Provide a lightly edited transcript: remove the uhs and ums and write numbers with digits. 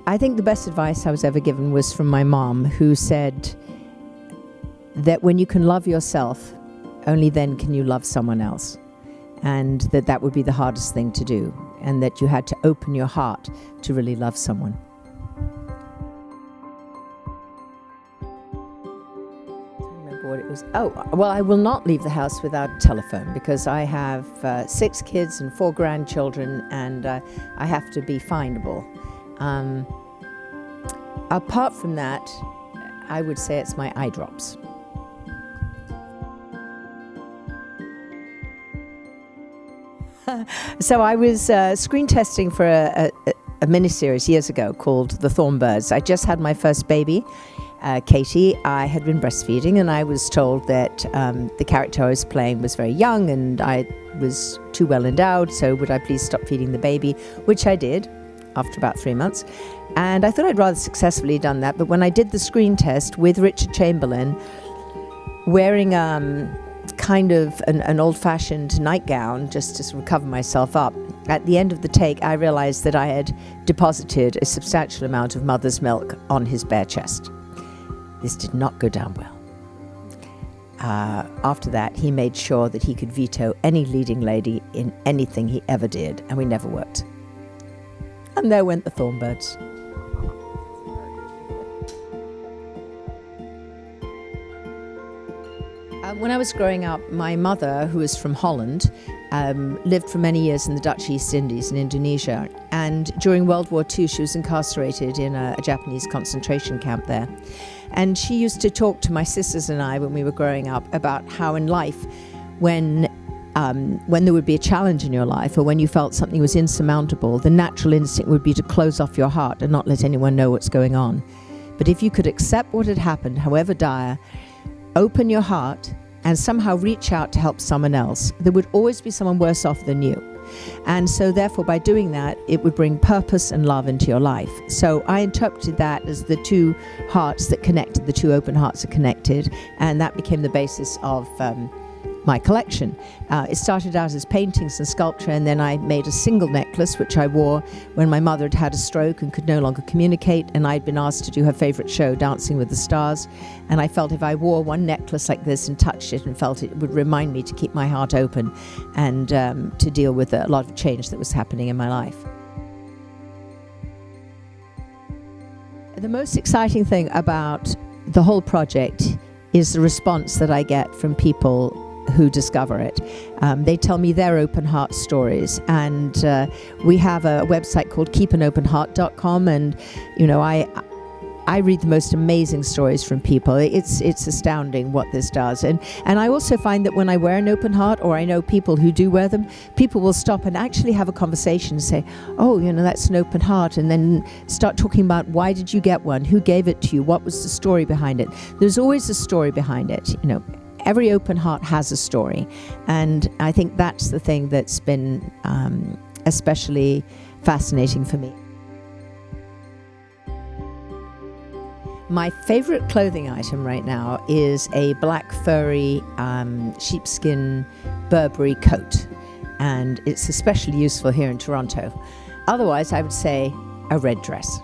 I think the best advice I was ever given was from my mom, who said that when you can love yourself, only then can you love someone else. And that would be the hardest thing to do, and that you had to open your heart to really love someone. What it was. Oh, well, I will not leave the house without a telephone, because I have 6 kids and 4 grandchildren, and I have to be findable. Apart from that, I would say it's my eye drops. So I was screen testing for a miniseries years ago called The Thornbirds. I just had my first baby, Katie. I had been breastfeeding, and I was told that the character I was playing was very young and I was too well endowed, so would I please stop feeding the baby, which I did after about 3 months. And I thought I'd rather successfully done that, but when I did the screen test with Richard Chamberlain, wearing kind of an old-fashioned nightgown just to sort of cover myself up, at the end of the take I realized that I had deposited a substantial amount of mother's milk on his bare chest. This did not go down well. After that, he made sure that he could veto any leading lady in anything he ever did, and we never worked. And there went the Thornbirds. When I was growing up, my mother, who is from Holland, lived for many years in the Dutch East Indies in Indonesia. And during World War II, she was incarcerated in a Japanese concentration camp there. And she used to talk to my sisters and I when we were growing up about how in life, when there would be a challenge in your life, or when you felt something was insurmountable, the natural instinct would be to close off your heart and not let anyone know what's going on. But if you could accept what had happened, however dire, open your heart and somehow reach out to help someone else, there would always be someone worse off than you. And so therefore, by doing that, it would bring purpose and love into your life. So I interpreted that as the two hearts that connected, the two open hearts that connected, and that became the basis of my collection. It started out as paintings and sculpture, and then I made a single necklace which I wore when my mother had had a stroke and could no longer communicate, and I'd been asked to do her favorite show, Dancing with the Stars, and I felt if I wore one necklace like this and touched it and felt it would remind me to keep my heart open and to deal with a lot of change that was happening in my life. The most exciting thing about the whole project is the response that I get from people who discover it. They tell me their open heart stories, and we have a website called keepanopenheart.com, and I read the most amazing stories from people. It's astounding what this does, and I also find that when I wear an open heart, or I know people who do wear them, people will stop and actually have a conversation and say, oh, that's an open heart, and then start talking about why did you get one, who gave it to you, what was the story behind it. There's always a story behind it. Every open heart has a story, and I think that's the thing that's been especially fascinating for me. My favorite clothing item right now is a black furry sheepskin Burberry coat, and it's especially useful here in Toronto. Otherwise, I would say a red dress.